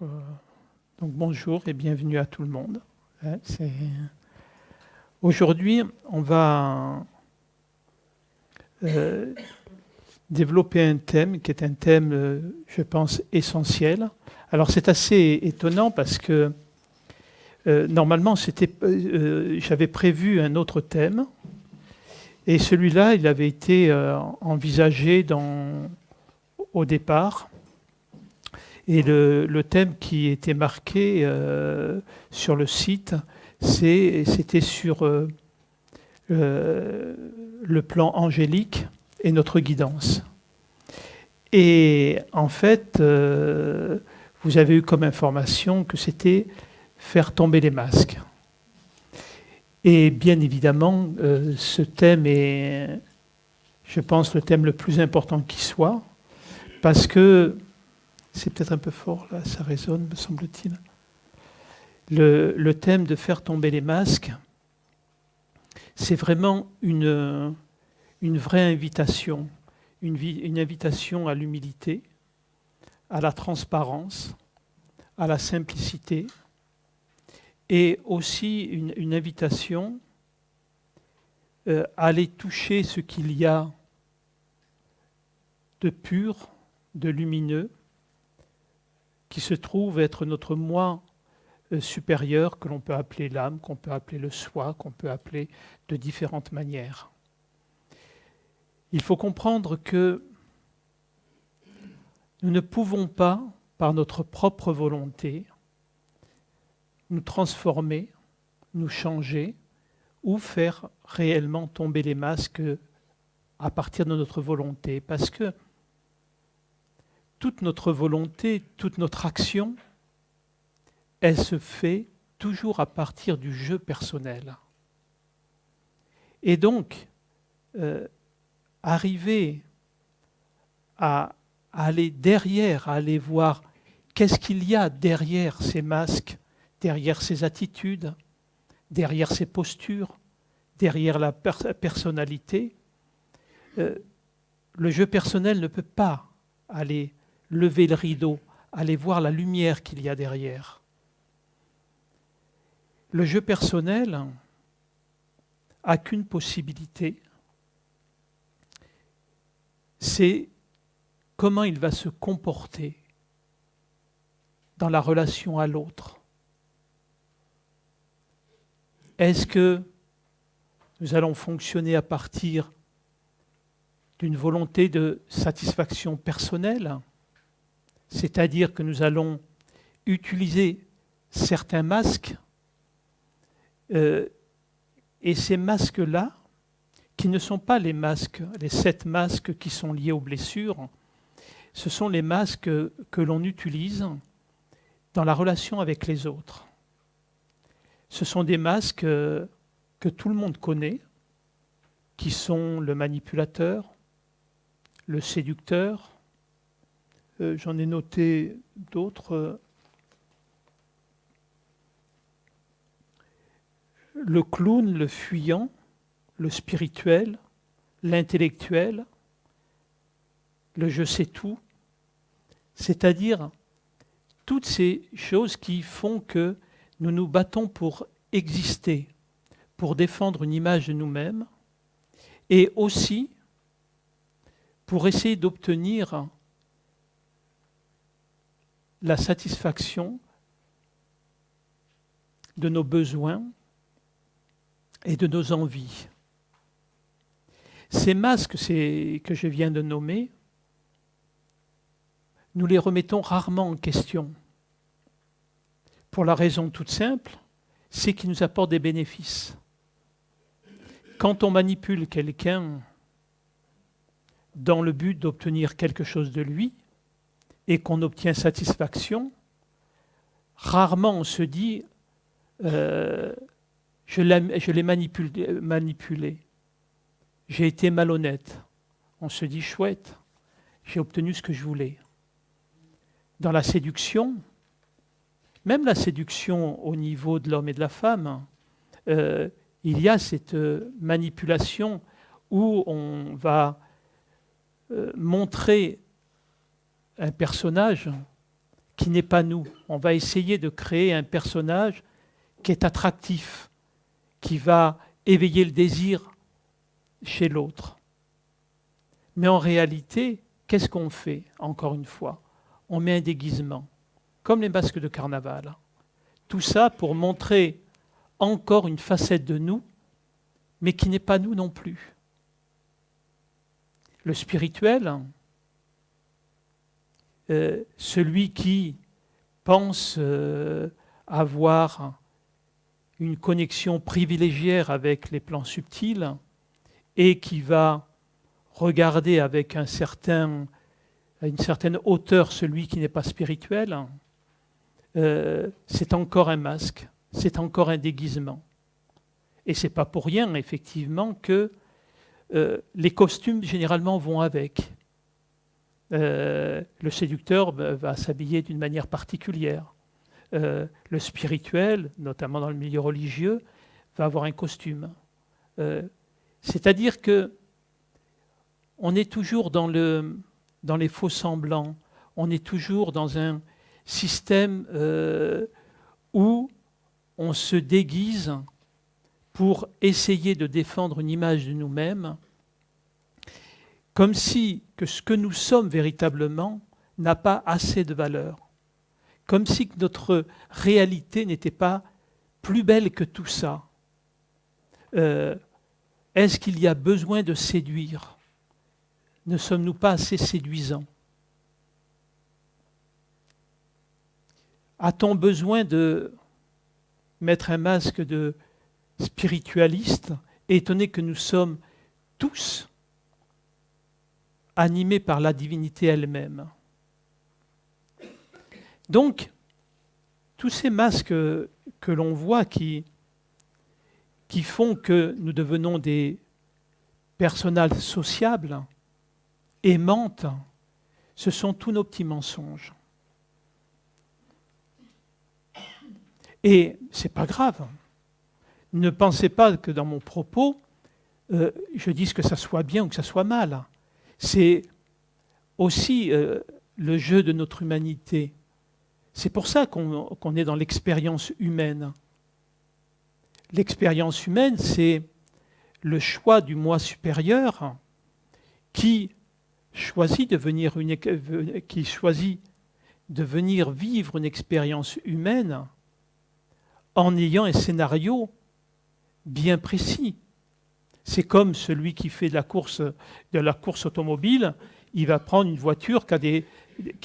Donc bonjour et bienvenue à tout le monde. Aujourd'hui, on va développer un thème qui est un thème, je pense, essentiel. Alors c'est assez étonnant parce que normalement, j'avais prévu un autre thème et celui-là, il avait été envisagé au départ. Et le thème qui était marqué sur le site, c'était sur le plan angélique et notre guidance. Et en fait, vous avez eu comme information que c'était faire tomber les masques. Et bien évidemment, ce thème est, je pense, le thème le plus important qui soit, parce que c'est peut-être un peu fort, là, ça résonne, me semble-t-il. Le thème de faire tomber les masques, c'est vraiment une vraie invitation, une invitation à l'humilité, à la transparence, à la simplicité, et aussi une invitation à aller toucher ce qu'il y a de pur, de lumineux, qui se trouve être notre moi supérieur, que l'on peut appeler l'âme, qu'on peut appeler le soi, qu'on peut appeler de différentes manières. Il faut comprendre que nous ne pouvons pas, par notre propre volonté, nous transformer, nous changer ou faire réellement tomber les masques à partir de notre volonté. Parce que toute notre volonté, toute notre action, elle se fait toujours à partir du jeu personnel. Et donc, arriver à aller derrière, à aller voir qu'est-ce qu'il y a derrière ces masques, derrière ces attitudes, derrière ces postures, derrière la personnalité. Le jeu personnel ne peut pas aller lever le rideau, aller voir la lumière qu'il y a derrière. Le jeu personnel n'a qu'une possibilité, c'est comment il va se comporter dans la relation à l'autre. Est-ce que nous allons fonctionner à partir d'une volonté de satisfaction personnelle, c'est-à-dire que nous allons utiliser certains masques, et ces masques-là, qui ne sont pas les 7 masques qui sont liés aux blessures, ce sont les masques que l'on utilise dans la relation avec les autres. Ce sont des masques que tout le monde connaît, qui sont le manipulateur, le séducteur, j'en ai noté d'autres, le clown, le fuyant, le spirituel, l'intellectuel, le je sais tout, c'est-à-dire toutes ces choses qui font que nous nous battons pour exister, pour défendre une image de nous-mêmes et aussi pour essayer d'obtenir la satisfaction de nos besoins et de nos envies. Ces masques que je viens de nommer, nous les remettons rarement en question. Pour la raison toute simple, c'est qu'ils nous apportent des bénéfices. Quand on manipule quelqu'un dans le but d'obtenir quelque chose de lui et qu'on obtient satisfaction, rarement on se dit je l'ai manipulé, j'ai été malhonnête. On se dit chouette, j'ai obtenu ce que je voulais. Dans la séduction, même la séduction au niveau de l'homme et de la femme, il y a cette manipulation où on va montrer un personnage qui n'est pas nous. On va essayer de créer un personnage qui est attractif, qui va éveiller le désir chez l'autre. Mais en réalité, qu'est-ce qu'on fait, encore une fois? On met un déguisement, comme les masques de carnaval. Tout ça pour montrer encore une facette de nous, mais qui n'est pas nous non plus. Le spirituel, celui qui pense avoir une connexion privilégiée avec les plans subtils et qui va regarder avec une certaine hauteur celui qui n'est pas spirituel, c'est encore un masque, c'est encore un déguisement. Et ce n'est pas pour rien, effectivement, que les costumes, généralement, vont avec. Le séducteur va s'habiller d'une manière particulière. Le spirituel, notamment dans le milieu religieux, va avoir un costume. C'est-à-dire que on est toujours dans les faux semblants, on est toujours dans un système où on se déguise pour essayer de défendre une image de nous-mêmes, comme si que ce que nous sommes véritablement n'a pas assez de valeur, comme si notre réalité n'était pas plus belle que tout ça. Est-ce qu'il y a besoin de séduire? Ne sommes-nous pas assez séduisants? A-t-on besoin de mettre un masque de spiritualiste, étonné que nous sommes tous animés par la divinité elle-même? Donc, tous ces masques que l'on voit qui font que nous devenons des personnages sociables, aimantes, ce sont tous nos petits mensonges. Et ce n'est pas grave. Ne pensez pas que dans mon propos, je dise que ça soit bien ou que ça soit mal. C'est aussi le jeu de notre humanité. C'est pour ça qu'on est dans l'expérience humaine. L'expérience humaine, c'est le choix du moi supérieur qui choisit de venir vivre une expérience humaine en ayant un scénario bien précis. C'est comme celui qui fait de la course automobile, il va prendre une voiture qui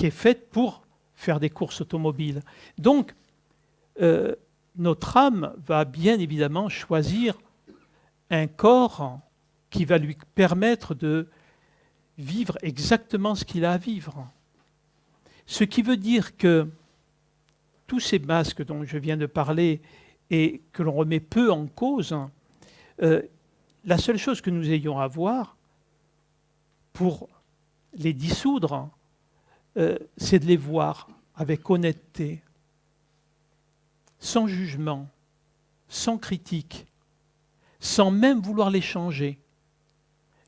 est faite pour faire des courses automobiles. Donc, notre âme va bien évidemment choisir un corps qui va lui permettre de vivre exactement ce qu'il a à vivre. Ce qui veut dire que tous ces masques dont je viens de parler et que l'on remet peu en cause, la seule chose que nous ayons à voir pour les dissoudre, c'est de les voir avec honnêteté, sans jugement, sans critique, sans même vouloir les changer.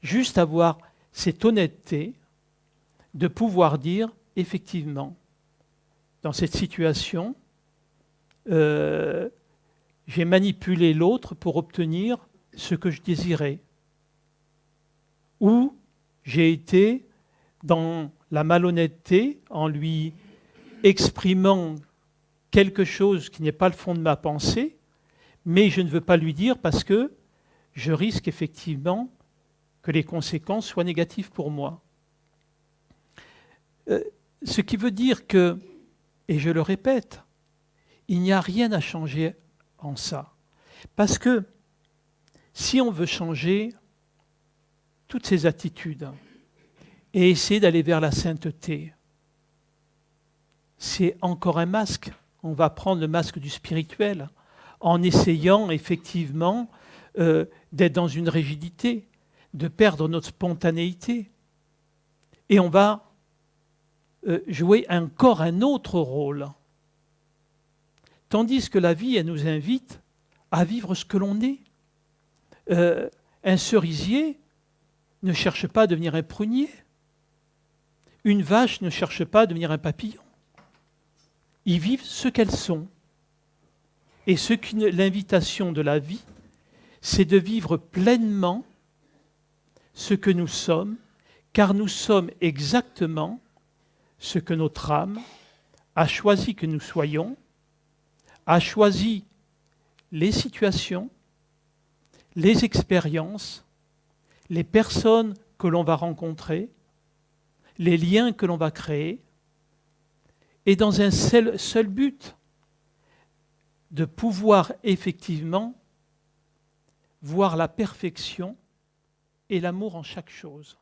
Juste avoir cette honnêteté de pouvoir dire, effectivement, dans cette situation, j'ai manipulé l'autre pour obtenir ce que je désirais. Ou j'ai été dans la malhonnêteté en lui exprimant quelque chose qui n'est pas le fond de ma pensée, mais je ne veux pas lui dire parce que je risque effectivement que les conséquences soient négatives pour moi. Ce qui veut dire que, et je le répète, il n'y a rien à changer en ça. Parce que si on veut changer toutes ces attitudes et essayer d'aller vers la sainteté, c'est encore un masque. On va prendre le masque du spirituel en essayant effectivement d'être dans une rigidité, de perdre notre spontanéité. Et on va jouer encore un autre rôle. Tandis que la vie, elle nous invite à vivre ce que l'on est. Un cerisier ne cherche pas à devenir un prunier. Une vache ne cherche pas à devenir un papillon. Ils vivent ce qu'elles sont. Et l'invitation de la vie, c'est de vivre pleinement ce que nous sommes, car nous sommes exactement ce que notre âme a choisi que nous soyons, a choisi les situations, les expériences, les personnes que l'on va rencontrer, les liens que l'on va créer, et dans un seul but, de pouvoir effectivement voir la perfection et l'amour en chaque chose.